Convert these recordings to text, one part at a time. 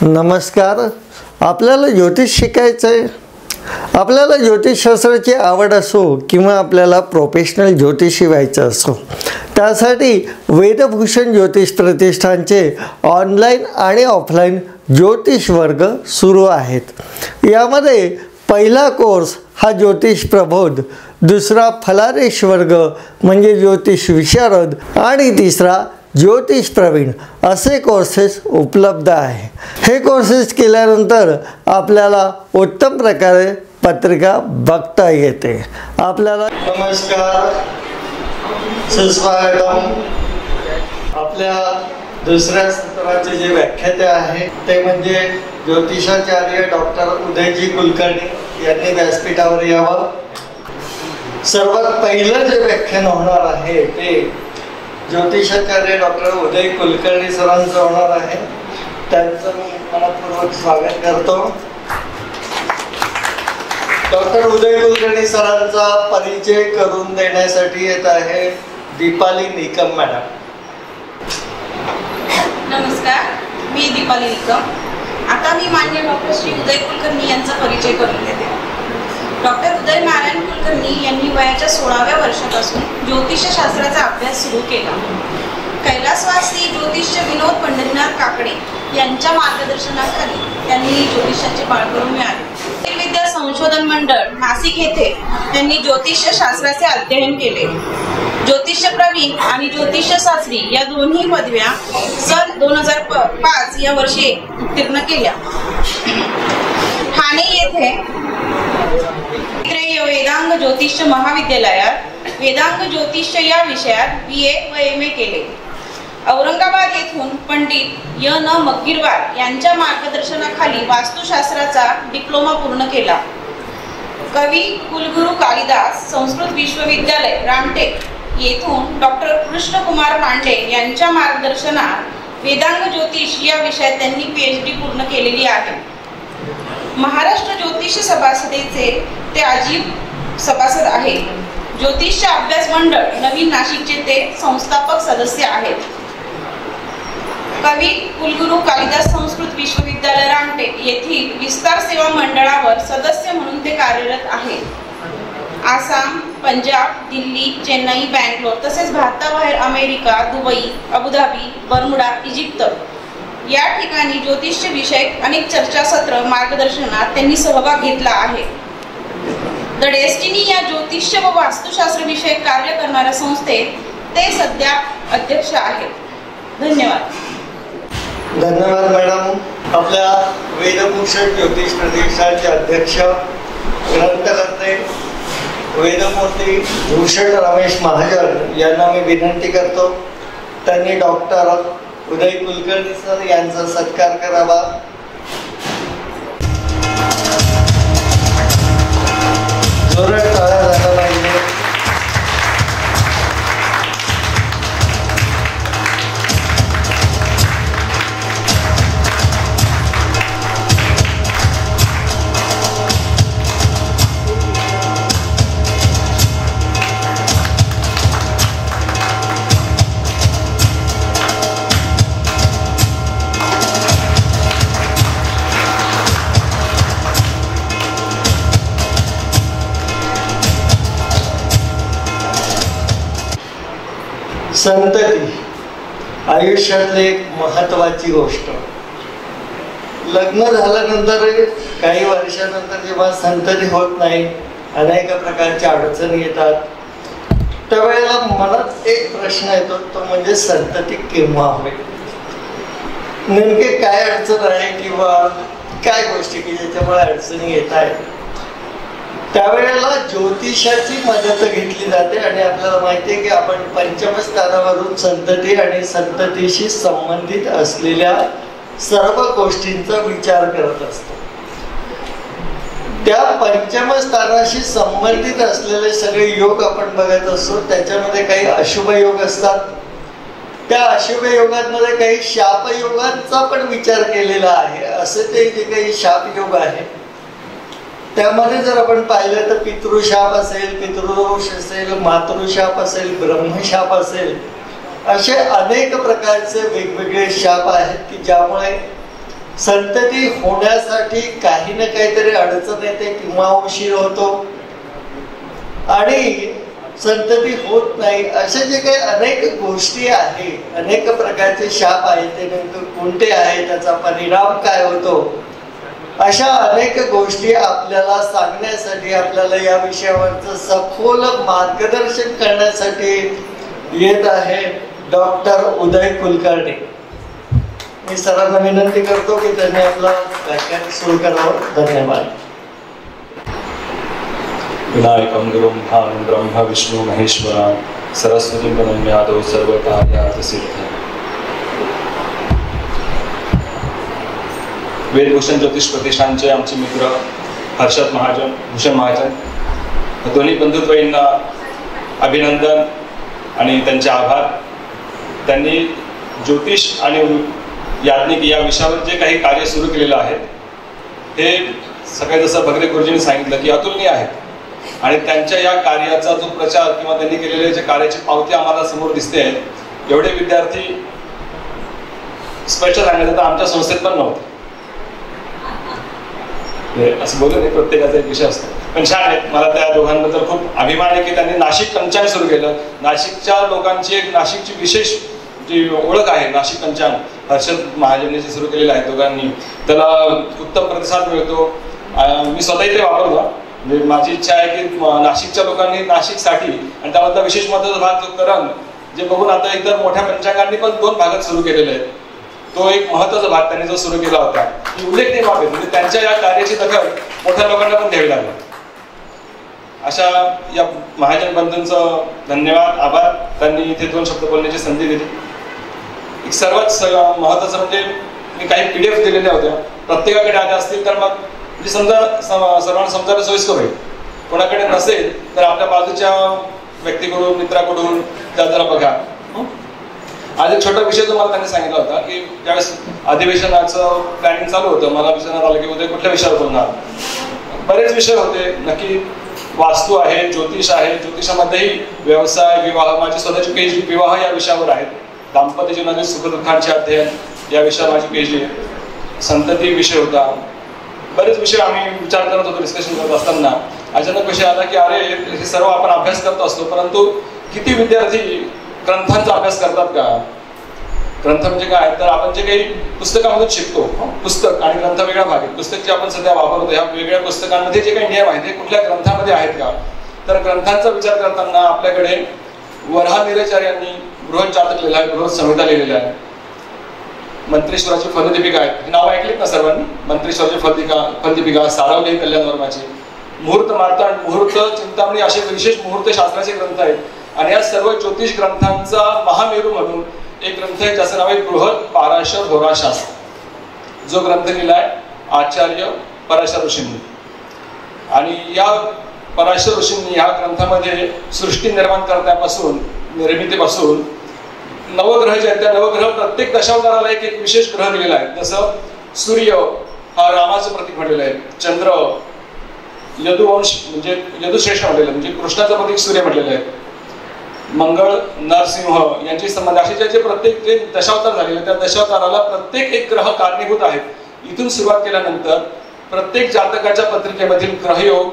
नमस्कार. आपल्याला ज्योतिष शिकायचं आहे. आपल्याला ज्योतिषशास्त्राची आवड असो किंवा आपल्याला प्रोफेशनल ज्योतिषी व्हायचं असो, त्यासाठी वेदभूषण ज्योतिष प्रतिष्ठानचे ऑनलाईन आणि ऑफलाईन ज्योतिष वर्ग सुरू आहेत. यामध्ये पहिला कोर्स हा ज्योतिष प्रबोध, दुसरा फलारेश वर्ग म्हणजे ज्योतिष विशारद आणि तिसरा ज्योतिष प्रवीण असे कोर्सेस उपलब्ध आहे. हे कोर्सेस केल्यानंतर आपल्याला उत्तम प्रकारे पत्रिका बघता येते. आपल्याला नमस्कार, सुस्वागतम. आपल्या दुसऱ्या सत्राचे जे व्याख्याते आहे ते म्हणजे ज्योतिषाचार्य डॉक्टर उदयजी कुलकर्णी यांनी व्यासपीठावर यावं. सर्वात पहिलं जे व्याख्यान होणार आहे ते ज्योतिषाचार्य डॉक्टर उदय कुलकर्णी सरांचं होणार आहे. त्यांचं मी मनपूर्वक स्वागत करतो. डॉक्टर उदय कुलकर्णी सरांचा परिचय करून देण्यासाठी येत आहे दीपाली निकम मॅडम. नमस्कार, मी दीपाली निकम. आता मी मान्य डॉक्टर श्री उदय कुलकर्णी यांचा परिचय करून देते. डॉक्टर उदय नारायण कुलकर्णी यांनी वयाच्या 16व्या वर्षापासून ज्योतिषशास्त्राचा अभ्यास सुरू केला. कैलासवासी ज्योतिष्य विनोद पंढरीनाथ काकडे यांच्या मार्गदर्शनाखाली त्यांनी ज्योतिषाचे बाळकडून मिळाले. विद्या संशोधन मंडळ नाशिक येथे त्यांनी ज्योतिषशास्त्राचे अध्ययन केले. ज्योतिष्य प्रवीण आणि ज्योतिषशास्त्री या दोन्ही पदव्या सन 2005 या वर्षी उत्तीर्ण केल्या. ठाणे येथे वेदांग ज्योतिष महाविद्यालयात वेदांग ज्योतिष या विषयात BA व MA केले. औरंगाबाद येथून पंडित न मग्गीरवार यांच्या मार्गदर्शनाखाली वास्तुशास्त्राचा डिप्लोमा पूर्ण केला. कवी कुलगुरू कालिदास संस्कृत विश्वविद्यालय रामटेक येथून डॉक्टर कृष्णकुमार पांडे यांच्या मार्गदर्शनात वेदांग ज्योतिष या विषयात त्यांनी PhD पूर्ण केलेली आहे. महाराष्ट्र ज्योतिष सभासदेचे ते आजीव सभासद आहेत. ज्योतिष अभ्यास मंडळ नवीन नाशिकचे ते संस्थापक सदस्य आहेत. कवी कुलगुरू कालिदास संस्कृत विश्वविद्यालय रामटेक येथील विस्तार सेवा मंडळावर सदस्य म्हणून ते कार्यरत आहेत. आसाम, पंजाब, दिल्ली, चेन्नई, बँगलोर तसेच भारताबाहेर America, Dubai, Abu Dhabi, Bermuda, Egypt या ठिकाणी ज्योतिष विषयक अनेक चर्चासत्र मार्गदर्शनात त्यांनी सहभाग घेतला आहे. द डेस्टिनी या ज्योतिष व वास्तुशास्त्र विषयक कार्य करणाऱ्या संस्थेत ते सध्या अध्यक्ष आहेत. धन्यवाद. धन्यवाद मॅडम. आपल्या वेदभूषण ज्योतिष प्रतिष्ठानचे अध्यक्ष ग्रंथकर्ते वेदमूर्ती भूषण रमेश महाजन यांना मी विनंती करतो त्यांनी डॉक्टर उदय कुलकर्णी सर यांचा सत्कार करावा. जोरात टाळ्या झाला पाहिजे. संतती आयुष्यातली एक महत्वाची गोष्ट. लग्न झाल्यानंतर काही वर्षानंतर जेव्हा संतती होत नाही, अनेक प्रकारच्या अडचणी येतात, त्यावेळेला मनात एक प्रश्न येतो, तो म्हणजे संतती केव्हा होईल. नेमके काय अडचण आहे किंवा काय गोष्टी की ज्याच्यामुळे अडचणी येत आहेत. त्यावेळेला ज्योतिषाची मदत घेतली जाते आणि आपल्याला माहिती आहे की आपण पंचम स्थानावरून संतती आणि संततीशी संबंधित असलेल्या सर्व गोष्टींचा विचार करत असतो. त्या पंचम स्थानाशी संबंधित असलेले सगळे योग आपण बघत असतो. त्याच्यामध्ये काही अशुभ योग असतात. त्या अशुभ योगांमध्ये काही शाप योगांचा पण विचार केलेला आहे. असे ते जे काही शाप योग आहे त्यामध्ये जर आपण पाहिलं तर पितृशाप असेल, पितृदोष असेल, मातृशाप असेल, ब्रह्मशाप असेल, असे अनेक प्रकारचे वेगवेगळे शाप आहेत की ज्यामुळे संतती होण्यासाठी काही ना काहीतरी अडचण येते किंवा उशीर होतो आणि संतती होत नाही. असे जे काही अनेक गोष्टी आहेत, अनेक प्रकारचे शाप आहेत, ते नेमकं कोणते आहे, त्याचा परिणाम काय होतो, अशा अनेक गोष्टी आपल्याला सांगण्यासाठी, आपल्याला या विषयावरचं सखोल मार्गदर्शन करण्यासाठी येत आहे डॉक्टर उदय कुलकर्णी. मी सरांना विनंती करतो की त्यांनी आपलं व्याख्यान सुरू करावं. धन्यवाद. विनायकं गुरुं भानं ब्रह्म विष्णु महेश्वरां सरस्वतीं प्रणम्यादौ सर्वकार्यार्थ सिद्धिं. वेदभूषण ज्योतिष प्रतिष्ठानचे आमचे मित्र हर्षद महाजन, भूषण महाजन, दोन्ही बंधुत्वयींना अभिनंदन आणि त्यांचे आभार. त्यांनी ज्योतिष आणि याज्ञिक या विषयावर जे काही कार्य सुरू केलेलं आहे हे सगळे, जसं भगरे गुरुजींनी सांगितलं की अतुलनीय आहे. आणि त्यांच्या या कार्याचा जो प्रचार किंवा त्यांनी केलेले जे कार्याची पावती आम्हाला समोर दिसते आहे, एवढे विद्यार्थी स्पष्ट सांगायचं तर आमच्या संस्थेत पण नव्हते. असं बोलू नाही, प्रत्येकाचा एक विषय असतो, पण छान आहे. मला त्या दोघांबद्दल खूप अभिमान आहे की त्यांनी नाशिक पंचांग सुरू केलं. नाशिकच्या लोकांची एक नाशिकची विशेष जी ओळख आहे, नाशिक पंचांग हर्षद महाजनने जे सुरू केलेलं आहे दोघांनी, त्याला उत्तम प्रतिसाद मिळतो. मी स्वतःही ते वापरतो. म्हणजे माझी इच्छा आहे की नाशिकच्या लोकांनी नाशिकसाठी आणि त्यामधला विशेष महत्त्वाचा भाग जो करण, जे बघून आता इतर मोठ्या पंचांगांनी पण 2 भागात सुरू केलेले आहेत, तो एक महत्त्वाचा भाग त्यांनी जो सुरू केला होता, उल्लेखनीय बाब आहे. म्हणजे त्यांच्या या कार्याची दखल मोठ्या लोकांना पण घ्यावी लागली. अशा या महाजन बंधूंचं धन्यवाद, आभार. त्यांनी इथे 2 शब्द बोलण्याची संधी दिली. एक सर्वात महत्त्वाचं म्हणजे मी काही PDF दिलेल्या होत्या, प्रत्येकाकडे आल्या असतील तर मग म्हणजे समजा सर्वांना समजायला सोयीस्कर होईल. कोणाकडे नसेल तर आपल्या बाजूच्या व्यक्तीकडून, मित्राकडून त्या जरा बघा. आज एक छोटा विषय तुम्हाला त्यांनी सांगितला होता की ज्यावेळेस अधिवेशनाचं प्लॅनिंग चालू होतं, मला विचारण्यात आलं की उद्या कुठल्या विषयावर बोलणार. बरेच विषय होते, नक्की वास्तू आहे, ज्योतिष आहे, ज्योतिषामध्येही व्यवसाय, विवाह, माझी स्वतःची PhD विवाह या विषयावर आहे. दाम्पत्य जीवनातील सुखदुःखांचे अध्ययन या विषयावर माझी PhD आहे. संतती विषय होता. बरेच विषय आम्ही विचार करत होतो, डिस्कशन करत असताना अचानक विषय आला की अरे हे सर्व आपण अभ्यास करत असतो, परंतु किती विद्यार्थी ग्रंथांचा अभ्यास करतात का? ग्रंथ म्हणजे काय, तर आपण जे काही पुस्तकामधून शिकतो, पुस्तक आणि ग्रंथ वेगळा भाग आहे. पुस्तक जे आपण सध्या वापरतो ह्या वेगळ्या पुस्तकांमध्ये जे काही नियम आहेत ते कुठल्या ग्रंथामध्ये आहेत का? तर ग्रंथांचा विचार करताना आपल्याकडे वराह निरेचार्य यांनी बृहत जातक लिहिला आहे, बृहत संहिता लिहिलेली आहे. मंत्रेश्वराची फलदीपिका आहे, हे नाव ऐकलीत ना सर्वांनी? मंत्रेश्वराची फलदीपिका, सारावली कल्याण वर्माची, मुहूर्त मार्तांड, मुहूर्त चिंतामणी असे विशेष मुहूर्त शास्त्राचे ग्रंथ आहेत. आणि या सर्व ज्योतिष ग्रंथांचा महामेरू म्हणून एक ग्रंथ आहे ज्याचं नाव आहे बृहत पाराशर होराशास्त्र, जो ग्रंथ लिहिलाय आचार्य पराशर ऋषींनी. आणि या पराशर ऋषींनी या ग्रंथामध्ये सृष्टी निर्माण करण्यापासून, निर्मितीपासून नवग्रह जे आहेत त्या नवग्रह प्रत्येक दशावताराला एक एक विशेष ग्रह दिलेला आहे. जसं सूर्य हा रामाचं प्रतीक म्हटलेलं आहे, चंद्र यदुवंश म्हणजे यदुश्रेष्ठ म्हटलेलं म्हणजे कृष्णाचं प्रतीक सूर्य म्हटलेलं आहे, मंगळ नरसिंह यांची संबंध, असे जे प्रत्येक जे दशावतार झालेले त्या दशावताराला प्रत्येक एक ग्रह कारणीभूत आहेत. इथून सुरुवात केल्यानंतर प्रत्येक जातकाच्या पत्रिकेमधील ग्रहयोग,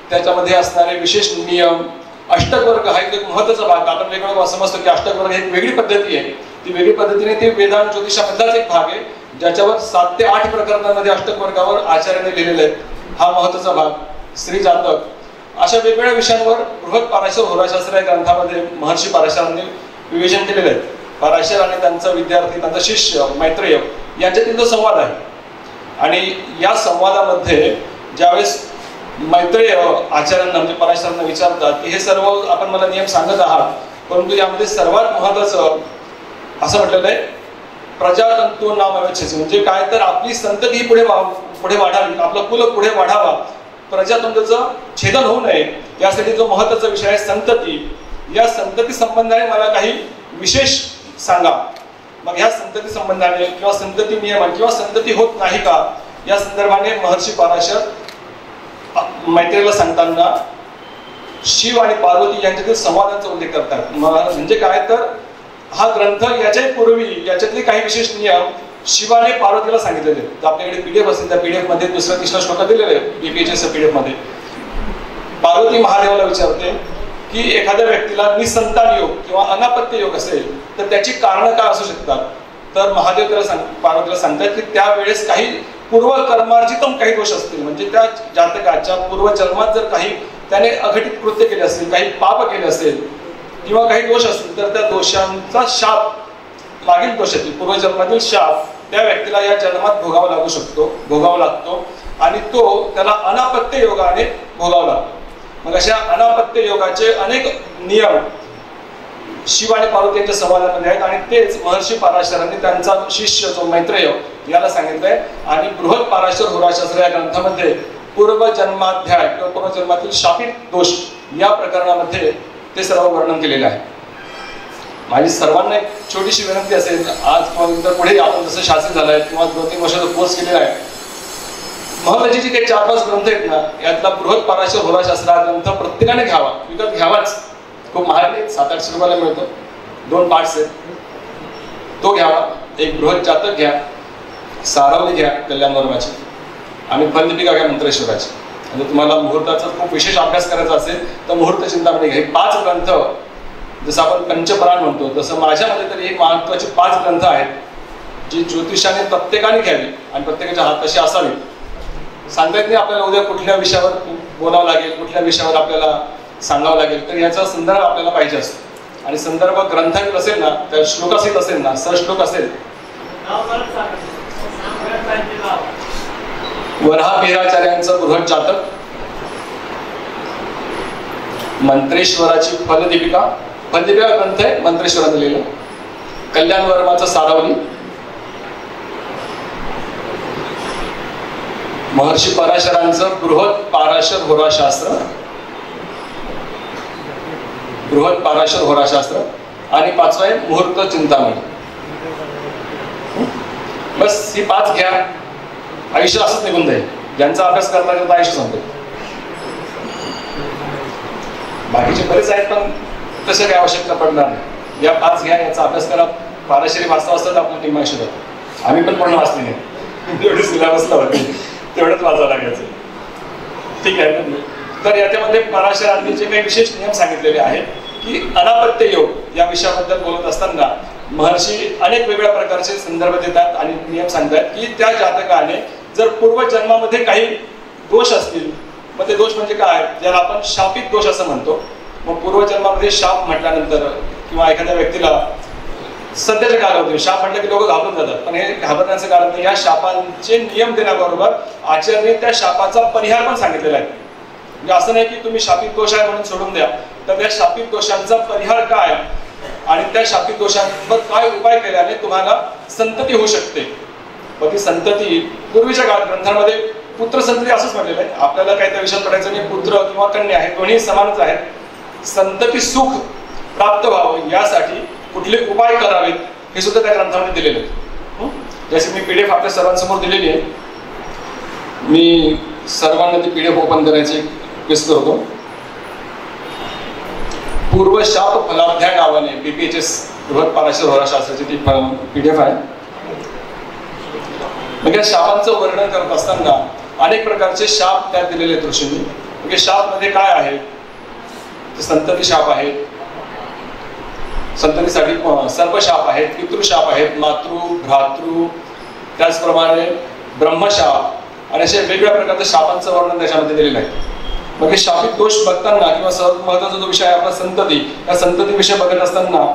त्याच्यामध्ये असणारे विशेष नियम, अष्टकवर्ग हा एक महत्त्वाचा भाग. आपण वेगळं समजतो की अष्टकवर्ग ही एक वेगळी पद्धती आहे. ती वेगळी पद्धतीने ती वेदांत ज्योतिषामधलाच एक भाग आहे ज्याच्यावर 7 ते 8 प्रकरणांमध्ये अष्टकवर्गावर आचार्याने लिहिलेले आहेत. हा महत्त्वाचा भाग. स्त्री जातक अशा वेगवेगळ्या विषयांवर बृहत पाराशर होराशास्त्र या ग्रंथामध्ये महर्षी पराशरांनी विवेचन केलेलं आहे. पराशर आणि त्यांचा विद्यार्थी, त्यांचा शिष्य मैत्रेय यांच्यातील जो संवाद आहे, आणि या संवादामध्ये ज्यावेळेस मैत्रेय आचार्यांना म्हणजे पराशरांना विचारतात की हे सर्व आपण मला नियम सांगत आहात, परंतु यामध्ये सर्वात महत्त्वाचं असं म्हटलेलं आहे प्रजातंतू नाम अवच्छेद, म्हणजे काय तर आपली संतती पुढे वाढावी, आपलं कुल पुढे वाढावा, प्रजातंतूचं छेदन होऊ नये, यासाठी जो महत्त्वाचा विषय आहे संतती. या संतती संबंधाने मला काही विशेष सांगा. मग ह्या संतती संबंधाने किंवा संतती नियमन किंवा संतती होत नाही का या संदर्भाने महर्षी पराशर मैत्रेयला सांगताना शिव आणि पार्वती यांच्यातील संवादाचा उल्लेख करतात. म्हणजे काय तर हा ग्रंथ याच्या पूर्वी याच्यातले काही विशेष नियम शिवाने पार्वतीला सांगितलेले. तर आपल्याकडे पीडीएफ असेल, त्या पीडीएफ मध्ये दुसऱ्या तिसरा श्लोक दिलेले आहे बीपीएचएस पीडीएफ मध्ये. पार्वती महादेवाला विचारते की एखाद्या व्यक्तीला निसंतान योग किंवा अनापत्य योग असेल तर त्याची कारणं काय असू शकतात. तर महादेव त्याला पार्वतीला सांगतात की त्यावेळेस काही पूर्वकर्मार्जितम काही दोष असतील, म्हणजे त्या जातकाच्या पूर्वजन्मात जर काही त्याने अघटित कृत्य केले असतील, काही पाप केले असेल किंवा काही दोष असतील तर त्या दोषांचा शाप, मागील दोषाची पूर्वजन्मातील शाप त्या व्यक्तीला या जन्मात भोगावा लागतो आणि तो त्याला अनापत्य योगाने भोगावा लागतो. मग अशा अनापत्य योगाचे अनेक नियम शिव आणि पार्वती यांच्या संवादामध्ये आहेत आणि तेच महर्षी पराशरांनी त्यांचा शिष्य जो मैत्रेय याला सांगितलंय. आणि बृहत पराशर होराशास्त्र या ग्रंथामध्ये पूर्वजन्माध्याय किंवा पूर्वजन्मातील शापित दोष या प्रकरणामध्ये ते सर्व वर्णन केलेले आहे. माझी सर्वांना एक छोटीशी विनंती असेल, आज किंवा नंतर पुढे आपण जसं शास्त्री झालाय किंवा 2-3 वर्षाचा कोर्स केलेला आहे, महत्वाची जी काही 4-5 ग्रंथ आहेत ना, यातला बृहत पराशर होराशास्त्र हा ग्रंथ प्रत्येकाने घ्यावा, विकत घ्यावाच. खूप महाग आहे, 700-800 रुपयाला मिळतो. 2 पार्ट्स आहेत, तो घ्यावा. एक बृहत जातक घ्या, सारावली घ्या कल्याण वर्माची, आणि फलदीपिका घ्या मंत्रेश्वराची. आणि तुम्हाला मुहूर्ताचा खूप विशेष अभ्यास करायचा असेल तर मुहूर्त चिंतामणी घ्या. 5 ग्रंथ, जसं आपण पंचप्राण म्हणतो तसं माझ्यामध्ये तरी एक महत्वाचे 5 ग्रंथ आहेत जी ज्योतिषाने प्रत्येकाने घ्यावी आणि प्रत्येकाच्या हाताशी असावी. सांगता येत नाही आपल्याला उद्या कुठल्या विषयावर बोलावं लागेल, कुठल्या विषयावर आपल्याला सांगावं लागेल, तर याचा संदर्भ आपल्याला पाहिजे असतो. आणि संदर्भ ग्रंथातील असेल ना, त्या श्लोकासहित असेल ना, सहश्लोक असेल. वराहमिहिराचार्यांचं बृहत जातक, मंत्रेश्वराची फलदीपिका ग्रंथ आहे, मंत्रेश्वराने लिहिलं. कल्याण वर्माचं सारावली, महर्षी पराशरांचं बृहत पाराशर होराशास्त्र, आणि 5वं आहे मुहूर्त चिंतामणी. बस ही 5 घ्या, आयुष्य असंच निघून जाईल. ज्यांचा अभ्यास करता करता आयुष्य संपते. बाकीचे बरेच आहेत पण तसं काही आवश्यकता पडणार नाही. या 5 घ्या, याचा अभ्यास करा. पाराशरी वाचता वाचता आपलं टीम आयुष्य जातं. आम्ही पण पूर्ण वाचली नाही, जेवढी सिलेबसला होती तेवढंच वाचावं लागायचं. ठीक आहे. तर याच्यामध्ये पराशरांनी जे काही विशेष नियम सांगितलेले आहेत की अनापत्य योग या विषयाबद्दल बोलत असताना महर्षी अनेक वेगवेगळ्या प्रकारचे संदर्भ देतात आणि नियम सांगतात की त्या जातकाने जर पूर्वजन्मामध्ये काही दोष असतील, मग ते दोष म्हणजे काय, ज्याला आपण शापित दोष असं म्हणतो. मग पूर्वजन्मामध्ये शाप म्हटल्यानंतर किंवा एखाद्या व्यक्तीला सध्याच्या कालावधीत शाप म्हटलं की लोक घाबरून जातात, पण हे घाबरण्याचं कारण नाही. या शापांचे नियम देण्याबरोबर आचार्याने त्या शापाचा परिहार पण सांगितलेला आहे. म्हणजे असं नाही की तुम्ही शापित दोष आहे म्हणून सोडून द्या, तर त्या शापित दोषांचा परिहार काय आणि त्या शापित दोषांवर काय उपाय केल्याने तुम्हाला संतती होऊ शकते. मग ती संतती पूर्वीच्या काळात ग्रंथांमध्ये पुत्र संतती असंच म्हटलेलं आहे. आपल्याला काही त्या विषयात पडायचं नाही, पुत्र किंवा कन्या आहे दोन्ही समानच आहेत. संतती सुख प्राप्त व्हावं यासाठी कुठले उपाय करावेत हे सुद्धा त्या ग्रंथामध्ये दिलेले आहेत. जसे मी पीडीएफ आपल्या सर्वांसमोर दिलेली आहे, मी सर्वांना ती पीडीएफ ओपन करायची रिक्वेस्ट करतो. पूर्वशाप फलाध्याय नावाने बीपीएचएस बृहत पाराशर होराशास्त्राची ती पीडीएफ आहे. म्हणजे शापांचं वर्णन करत असताना अनेक प्रकारचे शाप त्यात दिलेले आहेत ऋषींनी. म्हणजे शाप मध्ये काय आहे, संतती शाप आहेत, संततीसाठी सर्पशाप आहेत, पितृशाप आहेत, मातृ भ्रातृ, त्याचप्रमाणे ब्रह्मशाप आणि असे वेगवेगळ्या प्रकारच्या शापांचं वर्णन त्याच्यामध्ये दिलेलं आहे. मग हे शापित दोष बघताना किंवा सर्वात महत्वाचा जो विषय आहे आपला संतती, या संतती विषय बघत असताना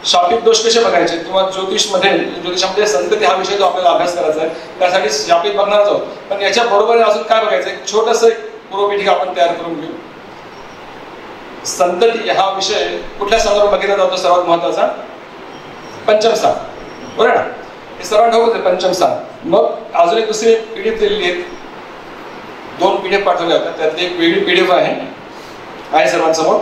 शापित दोष कसे बघायचे किंवा ज्योतिषामध्ये संतती हा विषय जो आपल्याला अभ्यास करायचा आहे त्यासाठी शापित बघणार आहोत. पण याच्या बरोबर अजून काय बघायचं, एक छोटंसं पूर्वपीठिका आपण तयार करून घेऊ. संतती हा विषय कुठल्या संदर्भात बघितला जातो, सर्वात महत्वाचा पंचमस्थान, बरोबर ना. हे सर्वांना ठाऊक आहे पंचमस्थान. मग अजून एक दुसरी पीडीएफ दिलेली आहे, 2 पीडीएफ पाठवल्या होत्या, त्यातली एक वेगळी पीडीएफ आहे सर्वांसमोर.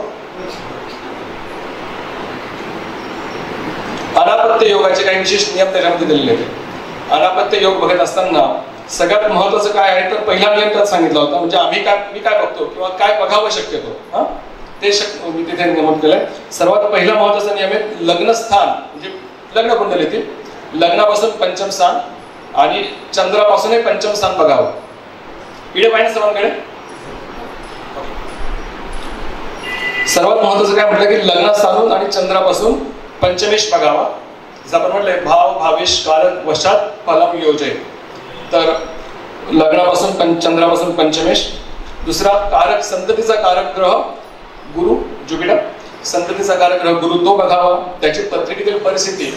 अनापत्य योगाचे काही विशेष नियम त्याच्यामध्ये दिलेले आहेत. अनापत्य योग बघत असताना सगळ्यात महत्वाचं काय आहे तर पहिला नियम त्यात सांगितला होता, म्हणजे मी काय बघतो किंवा काय बघावं शक्यतो ते मी तिथे नमूद केलंय. सर्वात पहिला महत्वाचा नियम आहे लग्नस्थान, म्हणजे लग्न कुंडलीतील लग्नापासून पंचम स्थान आणि चंद्रापासून हे पंचम स्थान बघावं. पीडीएफ आहे ना सर्वांकडे? सर्वात महत्वाचं काय म्हटलं की लग्नास्थानून आणि चंद्रापासून पंचमेश बघावा. जसं आपण म्हटलंय भाव भावेश कारक वशात फलम योजय. तर लग्नापासून चंद्रापासून पंचमेश. दुसरा कारक संततीचा कारक ग्रह गुरु जुपिटर. संततीचा कारक ग्रह गुरु तो बघावा. त्याची पत्रिकेतील परिस्थिती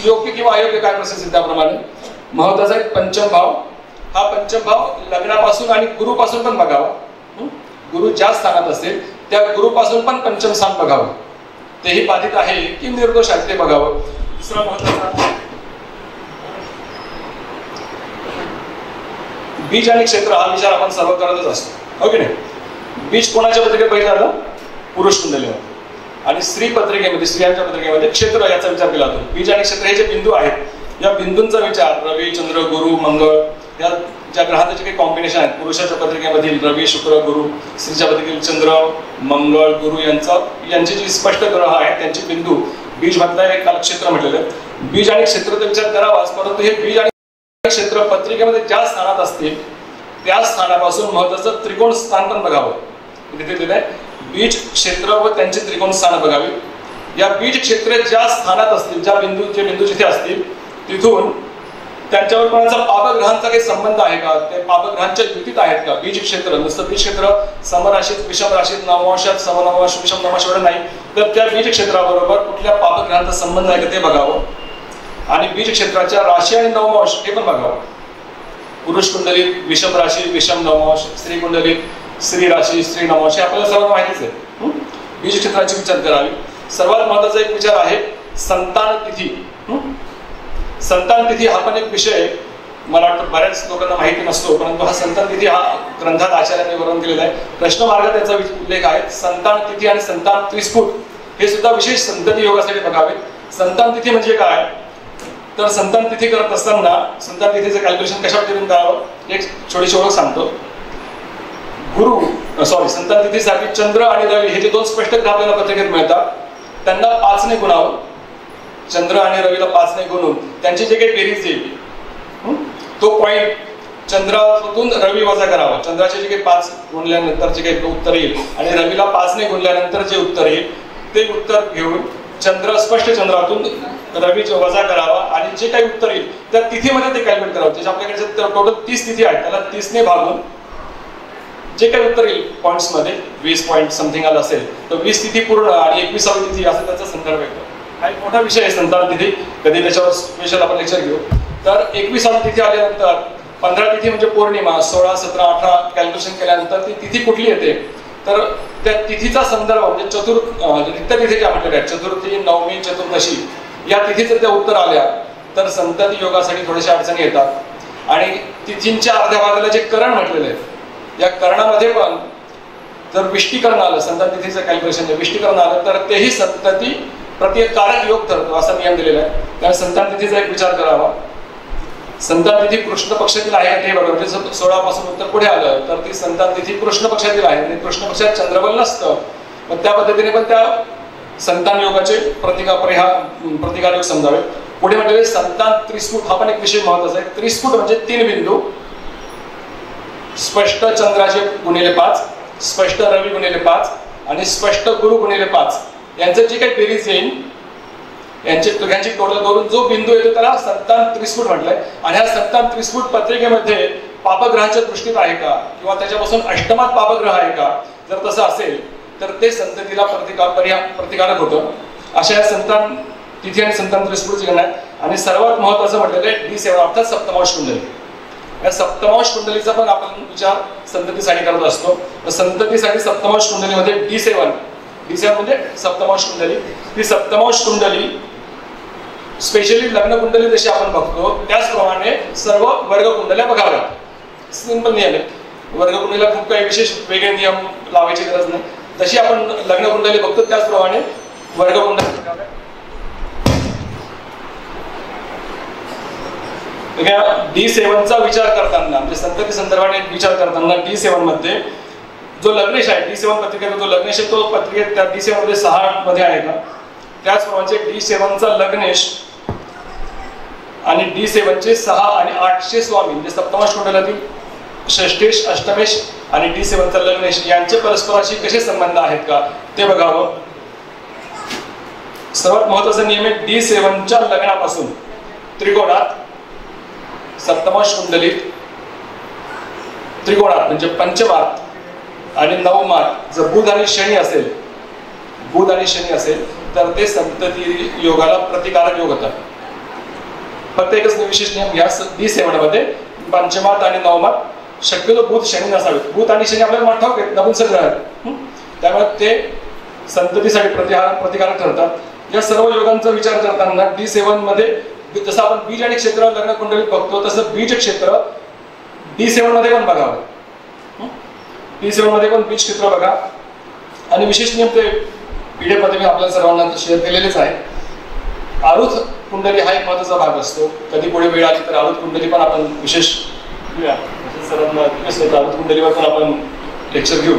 योग्य किंवा अयोग्य काय परिस्थिती त्याप्रमाणे. महत्वाचा आहे पंचम भाव. हा पंचम भाव लग्नापासून आणि गुरुपासून पण बघावा. गुरु ज्या स्थानात असेल त्या गुरुपासून पण पंचम स्थान बघावं. तेही बाधित आहे की निर्दोष आहे ते बघावं. दुसरा महत्वाचा बीज आणि क्षेत्र हा विचार आपण सर्व करतच असतो, हो की नाही? बीज कोणाच्या पत्रिकेत पहिलं आलं? पुरुष कुंडलीमध्ये. आणि स्त्री पत्रिकेमध्ये, स्त्रियांच्या पत्रिकेमध्ये क्षेत्र याचा विचार केला जातो. बीज आणि क्षेत्र हे जे बिंदू आहेत या बिंदूंचा विचार रवी चंद्र गुरु मंगळ या ज्या ग्रहांचे काही कॉम्बिनेशन आहेत, पुरुषाच्या पत्रिकेमधील रवी शुक्र गुरु, स्त्रीच्या पत्रिकेतील चंद्र मंगळ गुरु यांची जी स्पष्ट ग्रह आहेत त्यांचे बिंदू बीज म्हटलं एक कालक्षेत्र म्हटलेलं आहे. बीज आणि क्षेत्राचा विचार करावाच, परंतु हे बीज आणि क्षेत्र पत्रिकेमध्ये ज्या स्थानात असतील त्या स्थानापासून महत्वाचं त्रिकोण स्थान पण बघावं. तिथे दिलेलं आहे बीज क्षेत्र व त्यांचे त्रिकोण स्थान बघावी. या बीज क्षेत्र ज्या स्थानात असतील, जे बिंदू जिथे असतील तिथून त्यांच्यावर कोणाचा पापग्रहांचा काही संबंध आहे का, ते पापग्रहांच्या युतीत आहेत का. बीज क्षेत्र नुसतं बीज क्षेत्र समराशीत विषम राशीत नवमांशात समनवमांश विषम नवमांश एवढं नाही, तर त्या बीज क्षेत्राबरोबर कुठल्या पापग्रहांचा संबंध आहे का ते बघावं. आणि बीज क्षेत्राच्या राशी आणि नवमांश हे पण बघावं. पुरुष कुंडलीत विषम राशी विषम नवमांश, स्त्री कुंडलीत स्त्री राशी स्त्री नवमांश हे आपल्याला सर्वांना माहितीच आहे. बीज क्षेत्राची विचार करावी. सर्वात महत्वाचा एक विचार आहे संतान तिथी. संतान तिथी हा पण एक विषय मला वाटतं बऱ्याच लोकांना माहिती नसतो, परंतु हा संतान तिथी हा ग्रंथात आचार्यांनी वर्णन केलेला आहे. प्रश्न मार्गात त्याचा उल्लेख आहे. संतान तिथी आणि संतान त्रिस्फुट हे सुद्धा विशेष संतती योगासाठी बघावे. संतान तिथी म्हणजे काय, तर संतान तिथी करत असताना संतान तिथीचं कॅल्क्युलेशन कशा पद्धतीने करावं एक छोटीशी ओळख सांगतो. संतान तिथीसाठी चंद्र आणि रवी हे जे दोन स्पष्ट ग्रह आपल्याला पत्रिकेत मिळतात त्यांना 5 ने गुणावं. चंद्र आणि रवीला 5 ने गुणून त्यांची जे काही बेरीज येईल तो पॉइंट चंद्रातून रवी वजा करावा. चंद्राचे जे काही 5 गुणल्यानंतर जे काही उत्तर येईल आणि रवीला 5 ने गुणल्यानंतर जे उत्तर येईल ते उत्तर घेऊन स्पष्ट चंद्रातून रवी वजा करावा आणि जे काही उत्तर येईल त्या तिथीमध्ये ते कॅल्क्युलेट करावं. त्याच्या आपल्याकडे टोटल 30 तिथी आहेत, त्याला 30 ने भागून जे काही उत्तर येईल पॉइंट्स मध्ये 20 पॉइंट समथिंग आलं असेल तर 20 तिथी पूर्ण आणि 21वी तिथी असं त्याचा संदर्भ येतो. हा एक मोठा विषय आहे संतान तिथी, कधी त्याच्यावर स्पेशल आपण लेक्चर घेऊ. तर 21वी तिथी आल्यानंतर 15 तिथी म्हणजे पौर्णिमा, 16, 17, 18 कॅल्क्युलेशन केल्यानंतर ती तिथी कुठली येते तर त्या तिथीचा संदर्भ म्हणजे रिक्त तिथी ज्या म्हटलेल्या आहेत चतुर्थी नवमी चतुर्दशी या तिथीचं त्या उत्तर आल्या तर संतती योगासाठी थोड्याशा अडचणी येतात. आणि तिथींच्या अर्ध्या भागाला जे करण म्हटलेले आहेत या करणामध्ये पण जर विष्टीकरण आलं, संतान तिथीचं कॅल्क्युलेशन विष्टीकरण आलं तर तेही संतती प्रत्येकारक योग ठरतो असा नियम दिलेला आहे. त्यामुळे संतान तिथीचा एक विचार करावा. संतान तिथी कृष्ण पक्षातील आहे ते बघा, म्हणजे 16 पासून उत्तर पुढे आलं तर ती संतान तिथी कृष्ण पक्षातील आहे आणि कृष्ण पक्षात चंद्रबल नसतं. मग त्या पद्धतीने पण त्या संतान योगाचे प्रतिकार योग समजावे. पुढे म्हणजे संतान त्रिस्फुट हा पण एक विषय महत्वाचा आहे. त्रिस्फुट म्हणजे 3 बिंदू, स्पष्ट चंद्राचे गुणिले 5, स्पष्ट रवी गुणिले 5 आणि स्पष्ट गुरु गुणिले 5 यांचं जे काही बेरीज येईल यांची टोटल करून जो बिंदू येतो त्याला संतान त्रिस्फुट म्हटलंय. आणि हा संतान त्रिस्फुट पत्रिकेमध्ये पापग्रहांच्या दृष्टीत आहे का किंवा त्याच्यापासून अष्टमात पापग्रह आहे का, जर तसं असेल तर ते संततीला प्रतिकारक होतं. अशा या संतान तिथी आणि संतान त्रिस्फुटची गणना आहे. आणि सर्वात महत्वाचं म्हटलेलं आहे D7 अर्थात सप्तमांश कुंडली. या सप्तमांश कुंडलीचा पण आपण विचार संततीसाठी करत असतो. संततीसाठी सप्तमांश कुंडलीमध्ये D7 म्हणजे सप्तमांश कुंडली. ती सप्तमांश कुंडली स्पेशली लग्न कुंडली जशी आपण बघतो त्याचप्रमाणे सर्व वर्ग कुंडल्या बघाव्या. सिंपल नियम आहे. वर्ग कुंडलीला खूप काही विशेष वेगळे नियम लावायची गरज नाही. जशी आपण लग्न कुंडली बघतो त्याचप्रमाणे वर्ग कुंडली बघाव्या. D7चा विचार करताना म्हणजे संतती संदर्भाने विचार करताना D7 मध्ये जो लग्नेश आहे D7 पत्रिकेचा जो लग्नेश आहे तो पत्रिकेत त्या D7 मध्ये 6 मध्ये आहे का, त्याचप्रमाणे D7चा लग्नेश आणि D7चे 6 आणि 8चे स्वामी म्हणजे सप्तमाश कुंडलातील षष्ठेश, अष्टमेश आणि D7चा लग्नेश यांचे परस्पराशी कसे संबंध आहेत का ते बघावं. सर्वात महत्वाचा नियम आहे D7च्या लग्नापासून त्रिकोणात सप्तमाश कुंडलीत त्रिकोणात म्हणजे पंचमात आणि नवमात जर बुध आणि शनी असेल तर ते संतती योगाला प्रतिकारक योग होतात. फक्त एकच विशेष नियम घ्या D7 मध्ये पंचमात आणि नवमात शक्यतो बुध शनी नसावेत. बुध आणि शनी आपल्याला ठाऊक आहेत नपुंसक ग्रह आहेत, त्यामुळे ते संततीसाठी प्रतिकारक ठरतात. या सर्व योगांचा विचार करताना D7 मध्ये जसं आपण बीज आणि क्षेत्र लग्न कुंडलीत बघतो तसं बीज क्षेत्र D7 मध्ये पण बघावं. D7 मध्ये पण बीज क्षेत्र बघा. आणि विशेष नियम ते PDF मध्ये मी आपल्या सर्वांना शेअर केलेलेच आहे. आरुध कुंडली हा एक महत्वाचा भाग असतो. कधी पुढे वेळ आली तर आरुध कुंडली पण आपण विशेष सर्वांना आरुध कुंडलीवर पण आपण लेक्चर घेऊ.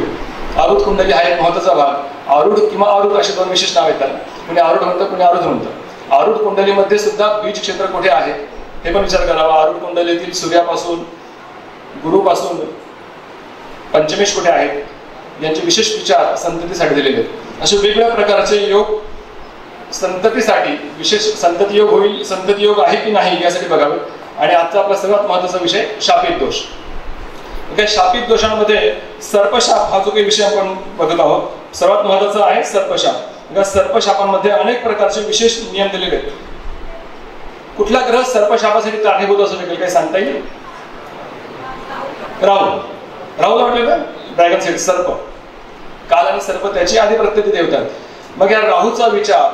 आरुध कुंडली हा एक महत्वाचा भाग. आरूढ किंवा आरुध असे दोन विशेष नाव येतात. कोणी आरूढ म्हणतं, कोणी आरुध म्हणतं. आरूढ कुंडलीमध्ये सुद्धा बीज क्षेत्र कुठे आहे हे पण विचार करावा. आरूढ कुंडलीतील सूर्यापासून, गुरुपासून पंचमेश कुठे आहेत यांचे विशेष विचार संततीसाठी दिलेले आहेत. असे वेगवेगळ्या प्रकारचे योग संततीसाठी विशेष संतती योग होईल, संतती योग आहे की नाही यासाठी बघावे. आणि आजचा आपला सर्वात महत्वाचा विषय शापित दोष. शापित दोषांमध्ये सर्पशाप हा जो काही विषय आपण बघत आहोत सर्वात महत्वाचा आहे सर्पशाप. सर्पशापांमध्ये अनेक प्रकारचे विशेष नियम दिलेले आहेत. कुठला ग्रह सर्पशापासाठी कारणीभूत असू शकेल काही सांगता येईल? राहू म्हटलं का ड्रॅगन सेट सर्प, काल आणि सर्प त्याची आधी प्रत्येक देवतात. मग या राहूचा विचार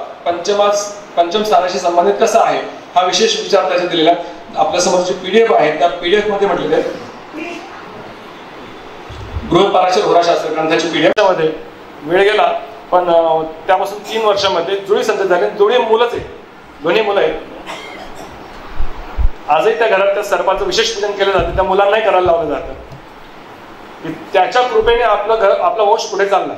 पंचम स्थानाशी संबंधित कसा आहे हा विशेष विचार त्याच्यात दिलेला आपल्या समोर जी PDF आहे त्या PDF मध्ये म्हटलेले आहे. बृहत्पराशर होराशास्त्र ग्रंथाची PDF मध्ये वेळ गेला पण त्यापासून 3 वर्षामध्ये जुळी संतती झाली. जुळी मुलंच आहे, दोन्ही मुलं आहेत. आजही त्या घरात त्या सर्पाचं विशेष पूजन केलं जातं. त्या मुलांनाही करायला लावलं जातं. त्याच्या कृपेने आपला वंश पुढे चालला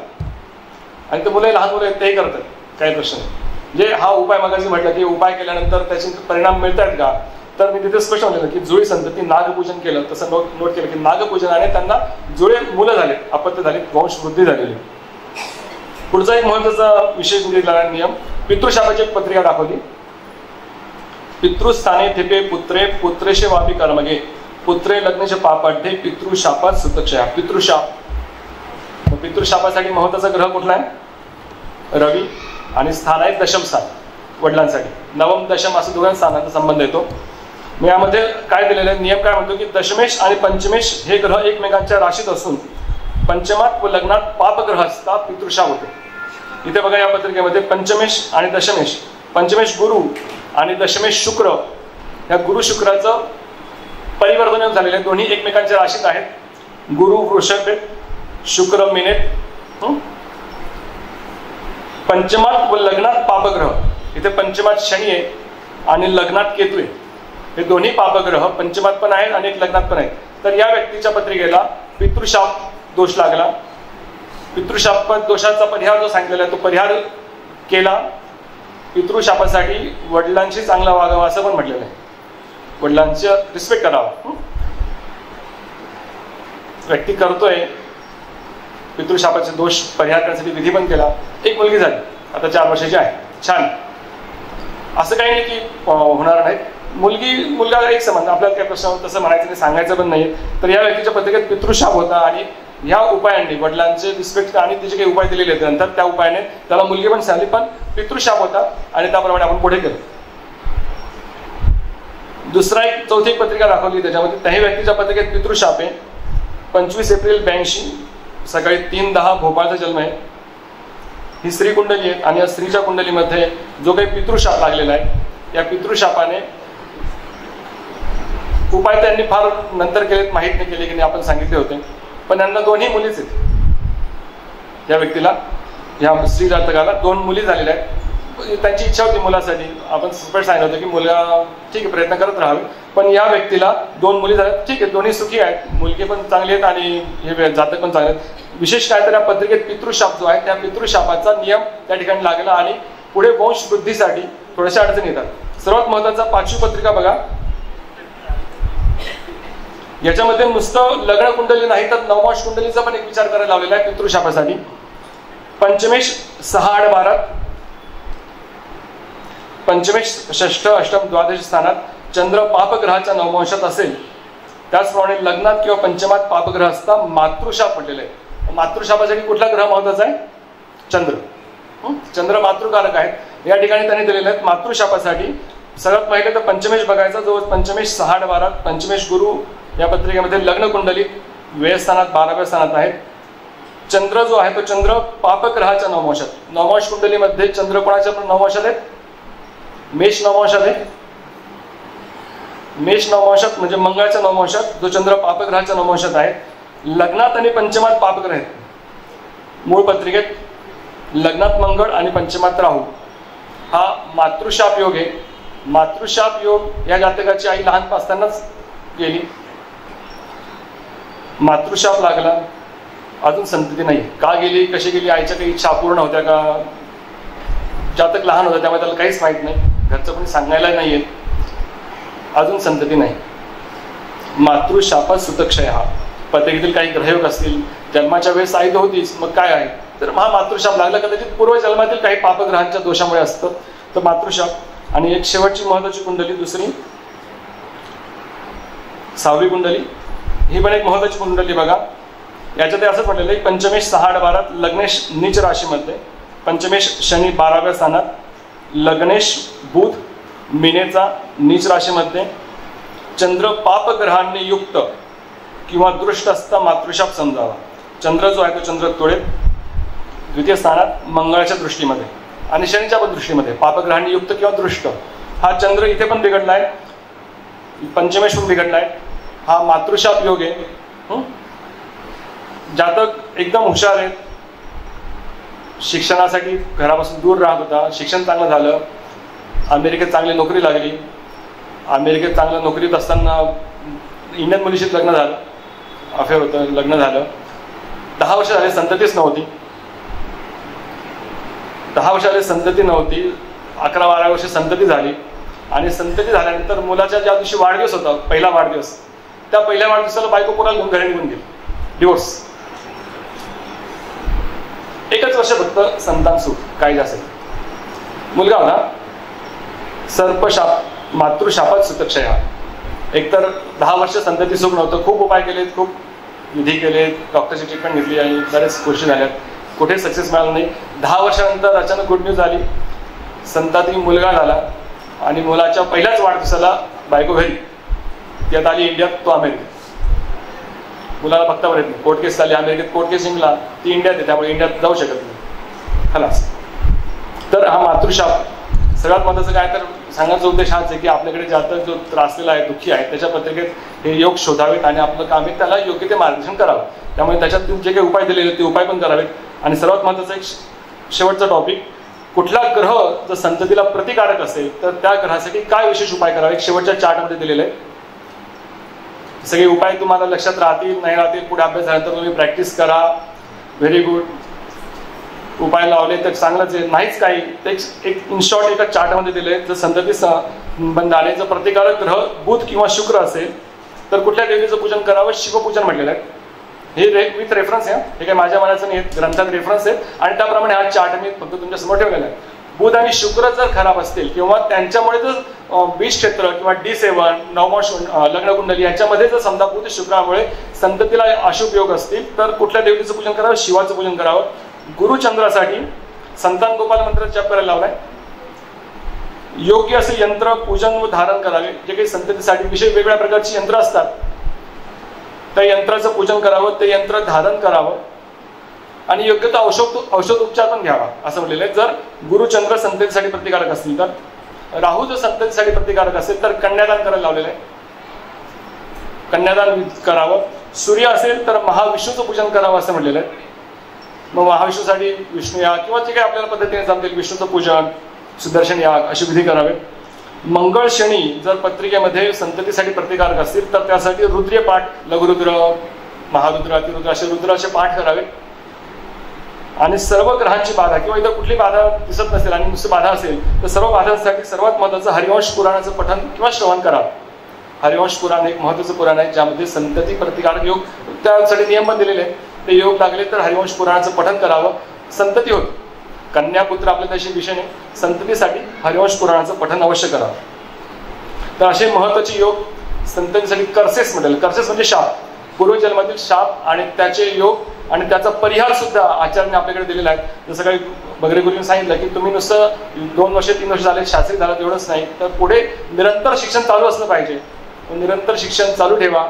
आणि ते मुलं लहान मुलं आहेत तेही करतात, काही प्रश्न नाही. म्हणजे हा उपाय मगाशी म्हटलं की उपाय केल्यानंतर त्याचे परिणाम मिळत आहेत का, तर मी तिथे स्पष्ट म्हटलं की जुळी संतती नागपूजन केलं तसं नोट केलं की नागपूजनाने त्यांना जुळे मुलं झाले, अपत्य झाले, वंशवृद्धी झालेली. पुढचा एक महत्वाचा विशेष दिलेला नियम पितृशापाची एक पत्रिका दाखवली. पितृस्थाने थिपे पुत्रे पुत्रेशे वापी कर्मगे पुत्रे लग्नेश पापाढ्ये पितृशापात सुतक्षया. पितृशापासाठी महत्वाचा ग्रह कुठला आहे? रवी. आणि स्थान आहे दशम स्थान वडिलांसाठी. नवम दशम असं दोघांच्या स्थानाचा संबंध येतो. मी यामध्ये काय दिलेलं आहे नियम काय म्हणतो की दशमेश आणि पंचमेश हे ग्रह एकमेकांच्या राशीत असून पंचमात व लग्नात पापग्रह असता पितृशाप होतो. इथे बघा या पत्रिकेमध्ये पंचमेश आणि दशमेश, पंचमेश गुरु आणि दशमेश शुक्र, या गुरु शुक्राचं परिवर्तन झालेलं आहे. दोन्ही एकमेकांच्या राशीत आहेत. गुरु वृषभेत, शुक्र मीनेत. पंचमात व लग्नात पापग्रह, इथे पंचमात शनी आहे आणि लग्नात केतू आहे. हे दोन्ही पापग्रह पंचमात पण आहेत आणि एक लग्नात पण आहेत. तर या व्यक्तीच्या पत्रिकेला पितृशाप दोष लागला. पितृशाप दोषाचा परिहार जो सांगितलेला आहे तो परिहार केला. पितृशापासाठी वडिलांशी चांगला वागावा असं पण म्हटलेलं आहे. वडिलांचं रिस्पेक्ट करावा. व्यक्ती करतोय पितृशापाचे दोष परिहार करण्यासाठी विधी पण केला. एक मुलगी झाली, आता 4 वर्षाची आहे. छान. असं काही नाही की होणार नाही. मुलगा एक संबंध, आपल्याला काही प्रश्न तसं म्हणायचं नाही, सांगायचं पण नाही. तर या व्यक्तीच्या पत्रिकेत पितृशाप होता आणि ह्या उपायांनी वडिलांचे रिस्पेक्ट आणि तिचे काही उपाय दिलेले आहेत नंतर त्या उपायाने त्याला मुलगी पण झाली पण पितृशाप होता आणि त्याप्रमाणे आपण पुढे गेलो. दुसरा एक चौथी पत्रिका दाखवली त्याच्यामध्ये त्याही व्यक्तीच्या पत्रिकेत पितृशाप आहे. 25 एप्रिल 82 सकाळी 3:10 भोपाळचा जन्म आहे. ही स्त्री कुंडली आहे आणि या स्त्रीच्या कुंडलीमध्ये जो काही पितृशाप लागलेला आहे या पितृशापाने उपाय त्यांनी फार नंतर केलेत, माहीत नाही केले की नाही आपण सांगितले होते. पण यांना दोन्ही मुलीच आहेत. या व्यक्तीला, या स्त्री जातकाला 2 मुली झालेल्या आहेत. त्यांची इच्छा होती मुलासाठी. आपण स्पष्ट सांगितलं होतं की मुलगा ठीक आहे प्रयत्न करत राहावे. पण या व्यक्तीला 2 मुली झाल्या. ठीक आहे, दोन्ही सुखी आहेत, मुलगी पण चांगली आहेत आणि हे जातक पण चांगले आहेत. विशेष काय तर या पत्रिकेत पितृशाप जो आहे त्या पितृशापाचा नियम त्या ठिकाणी लागला आणि पुढे वंश वृद्धीसाठी थोड्याशा अडचणी येतात. सर्वात महत्वाचा 5वी पत्रिका बघा. याच्यामध्ये नुसतं लग्न कुंडली नाही तर नवमाश कुंडलीचा पण एक विचार करायला लावलेला आहे पितृशापासाठी. पंचमेश 6, 8, 12, पंचमेश षष्ठ, अष्टम, द्वादश स्थानात चंद्र पापग्रहाच्या नवमांशात असेल, त्याचप्रमाणे लग्नात किंवा पंचमात पापग्रह असता मातृशाप म्हटलेलं आहे. मातृशापासाठी कुठला ग्रह महत्वाचा आहे? चंद्र. चंद्र मातृकारक आहेत. या ठिकाणी त्यांनी दिलेले आहेत मातृशापासाठी. सगळ्यात पहिले तर पंचमेश बघायचा, जो पंचमेश 6, 8, 12, पंचमेश गुरु या पत्रिकेमध्ये लग्न कुंडली व्ययस्थानात 12व्या स्थानात आहेत. चंद्र जो आहे तो चंद्र पापग्रहाच्या नवमांशात. नवमांश कुंडलीमध्ये चंद्र कोणाच्या नवमांशात आहेत? मेष नवमांशात आहे. मेष नवमांशात म्हणजे मंगळाच्या नवमांशात जो चंद्र पापग्रहाच्या नवमांशात आहे. लग्नात आणि पंचमात पापग्रह आहेत. मूळ पत्रिकेत लग्नात मंगळ आणि पंचमात राहू हा मातृशाप योग आहे. मातृशाप योग या जातकाची आई लहान असतानाच गेली. मातृशाप लागला, अजून संतती नाही. का गेली, कशी गेली, आईच्या काही इच्छा अपूर्ण होत्या का, जातक लहान होता त्यामुळे त्याला काहीच माहित नाही, घरचं कोणी सांगायला नाहीये, अजून संतती नाही. मातृशापात सुतक्षय हा पत्रिकेतील काही ग्रहयोग असतील. जन्माच्या वेळेस आई होतीच, मग काय आहे तर हा मातृशाप लागला. कदाचित पूर्वजन्मातील काही पापग्रहांच्या दोषामुळे असतं तर मातृशाप. आणि एक शेवटची महत्वाची कुंडली दुसरी 6वी कुंडली, ही पण एक महत्वाची कुंडली बघा. याच्यात असं म्हटलेलं आहे पंचमेश 6, 8, 12 लग्नेश नीच राशीमध्ये, पंचमेश शनी 12व्या स्थानात, लग्नेश बुध मीनेचा नीच राशीमध्ये, चंद्र पापग्रहांनी युक्त किंवा दृष्ट असता मातृशाप समजावा. चंद्र जो आहे तो चंद्र तुळेत 2व्य स्थानात मंगळाच्या दृष्टीमध्ये आणि शनीच्या पण दृष्टीमध्ये पापग्रहांनी युक्त किंवा दृष्ट. हा चंद्र इथे पण बिघडलाय, पंचमेश पण बिघडलाय. हा मातृशाप योग आहे. जातक एकदम हुशार आहेत, शिक्षणासाठी घरापासून दूर राहत होता, शिक्षण चांगलं झालं, अमेरिकेत चांगली नोकरी लागली, अमेरिकेत चांगल्या नोकरीत असताना इंडियन मुलीशी लग्न झालं, अफेअर होतं, लग्न झालं, 10 वर्ष झाले संततीच नव्हती. 10 वर्ष झाले संतती नव्हती, 11-12 वर्ष संतती झाली. आणि संतती झाल्यानंतर मुलाच्या ज्या दिवशी वाढदिवस होता, पहिला वाढदिवस, त्या पहिल्या वाढदिवसाला बायको पुन्हा घेऊन घरी निघून गेली, डिवोर्स. एकच वर्ष फक्त संतान सुख काही जास्त. मुलगा होता, सर्पशाप, मातृशापात सुतक्षय हा. एकतर 10 वर्ष संतती सुख नव्हतं, खूप उपाय केलेत, खूप विधी केलेत, डॉक्टरची ट्रीटमेंट घेतली आणि बरेच गोष्टी झाल्यात, कुठे सक्सेस मिळाला नाही. 10 वर्षानंतर अचानक गुड न्यूज आली, संतती मुलगा झाला आणि मुलाच्या पहिल्याच वाढदिवसाला बायको घरी, ती आता आली इंडियात, तो अमेरिकेत. मुलाला बघता बरं नाही, कोर्ट केस झाली, अमेरिकेत कोर्ट केस जिंकला, ती इंडियात आहे त्यामुळे इंडियात जाऊ शकत नाही, खलास. तर हा मातृशाप. सगळ्यात महत्त्वाचं काय तर सांगायचा उद्देश हाच आहे की आपल्याकडे जातक जो त्रासलेला आहे, दुःखी आहे, त्याच्या पत्रिकेत हे योग शोधावेत आणि आपलं काम आहे त्याला योग्य ते मार्गदर्शन करावं. त्यामुळे त्याच्यात जे काही उपाय दिलेले ते उपाय पण करावेत. आणि सर्वात महत्त्वाचा एक शेवटचा टॉपिक, कुठला ग्रह जर संततीला प्रतिकारक असेल तर त्या ग्रहासाठी काय विशेष उपाय करावे, शेवटच्या चार्टमध्ये दिलेले आहे. सगळे उपाय तुम्हाला लक्षात राहतील नाही राहतील पुढे अभ्यास झाल्यानंतर तुम्ही प्रॅक्टिस करा, व्हेरी गुड. उपाय लावले तर चांगलंच आहे, नाहीच काही एक इन शॉर्ट एका चार्टमध्ये दिले. जर संतती बंद आले, जर प्रतिकारक ग्रह बुध किंवा शुक्र असेल तर कुठल्या देवीचं पूजन करावं, शिवपूजन म्हटलेलं आहे. हे विथ रेफरन्स आहे, हे काही माझ्या मनाचं नाही, ग्रंथात रेफरन्स आहे आणि त्याप्रमाणे हा चार्ट मी फक्त तुमच्या समोर ठेवलेला आहे. बुध आणि शुक्र जर खराब असतील किंवा त्यांच्यामुळे जर बीज क्षेत्र किंवा D7 नवमाश लग्न कुंडली याच्यामध्ये जर समजा बुध शुक्रामुळे संततीला अशुभ योग असतील तर कुठल्या देवतेचं पूजन करावं, शिवाचं पूजन करावं. गुरुचंद्रासाठी संतान गोपाल मंत्र जप करायला लावलाय. योग्य असे यंत्र पूजन व धारण करावे. जे काही संततीसाठी विशेष वेगवेगळ्या प्रकारची यंत्र असतात त्या यंत्राचं पूजन करावं, ते यंत्र धारण करावं आणि योग्य तो औषध उपचार पण घ्यावा असं म्हटलेलं आहे. जर गुरुचंद्र संततीसाठी प्रतिकारक असतील तर, राहू जर संततीसाठी प्रतिकारक असेल तर कन्यादान करायला लावलेलं आहे, कन्यादान करावं. सूर्य असेल तर महाविष्णूचं पूजन करावं असं म्हटलेलं आहे. मग महाविष्णूसाठी विष्णू याग किंवा जे काही आपल्याला पद्धतीने जमतील विष्णूचं पूजन, सुदर्शन याग अशी विधी करावे. मंगळ शनी जर पत्रिकेमध्ये संततीसाठी प्रतिकारक असतील तर त्यासाठी रुद्रीय पाठ, लघुरुद्र, महारुद्र, अतिरुद्र असे रुद्राचे पाठ करावे. आणि सर्व ग्रहांची बाधा किंवा इतर कुठली बाधा दिसत नसेल आणि नुसती बाधा असेल तर सर्व बाधांसाठी सर्वात महत्त्वाचं हरिवंश पुराणाचं पठण किंवा श्रवण करा. हरिवंश पुराण एक महत्त्वाचं पुराण आहे ज्यामध्ये संतती प्रतिकारक योग त्यासाठी नियम पण दिलेले आहेत. ते योग लागले तर हरिवंश पुराणाचं पठण करावं. संतती होत कन्यापुत्र आपल्या तशी विषय नाही, संततीसाठी हरिवंश पुराणाचं पठण अवश्य करावं. तर असे महत्त्वाचे योग संततीसाठी कर्सेस म्हणतात. कर्सेस म्हणजे शाप, पूर्वजन्मातील शाप आणि त्याचे योग आणि त्याचा परिहार सुद्धा आचार्याने आपल्याकडे दिलेला आहे. जसं काही बगरे गुरुजींनी सांगितलं की तुम्ही नुसतं 2 वर्ष 3 वर्ष झाले शास्त्री झालं तेवढंच नाही, तर पुढे निरंतर शिक्षण चालू असलं पाहिजे. निरंतर शिक्षण चालू ठेवा.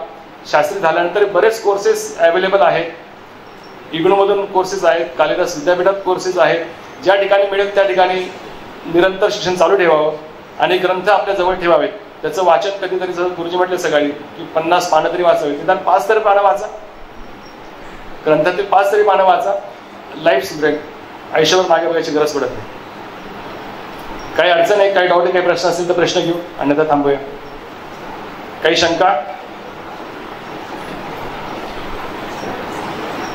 शास्त्री झाल्यानंतर बरेच कोर्सेस अवेलेबल आहेत. इग्नूमधून कोर्सेस आहेत, कालिदास विद्यापीठात कोर्सेस आहेत. ज्या ठिकाणी मिळेल त्या ठिकाणी निरंतर शिक्षण चालू ठेवावं आणि ग्रंथ आपल्या जवळ ठेवावेत. त्याचं वाचन कधीतरी जसं गुरुजी म्हटले सकाळी की 50 पानं तरी वाचावी, निदान 5 तरी पानं वाचा. ग्रंथातील 5 तरी पानं वाचा. लाईफ सुधरेल, आयुष्यावर मागे बघायची गरज पडत नाही. काही अडचण आहे, काही डाऊट आहे, काही प्रश्न असतील तर प्रश्न घेऊ, अन्यथा थांबूया. काही शंका?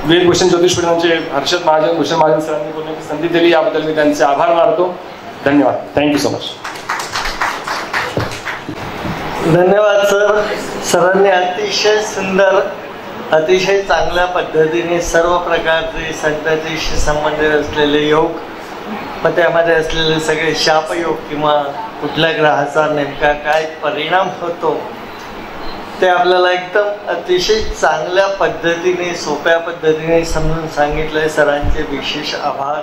वेदभूषण ज्योतिषपीठांचे हर्षद महाजन, भूषण महाजन सरांनी बोलण्याची संधी दिली याबद्दल मी त्यांचे आभार मानतो. धन्यवाद. Thank you so much. धन्यवाद सर. सरांनी अतिशय सुंदर, अतिशय चांगल्या पद्धतीने सर्व प्रकारचे संततीशी संबंधित असलेले योग, मग त्यामध्ये असलेले सगळे शापयोग किंवा कुठल्या ग्रहाचा नेमका काय परिणाम होतो ते आपल्याला एकदम अतिशय चांगल्या पद्धतीने, सोप्या पद्धतीने समजून सांगितलंय. सरांचे विशेष आभार.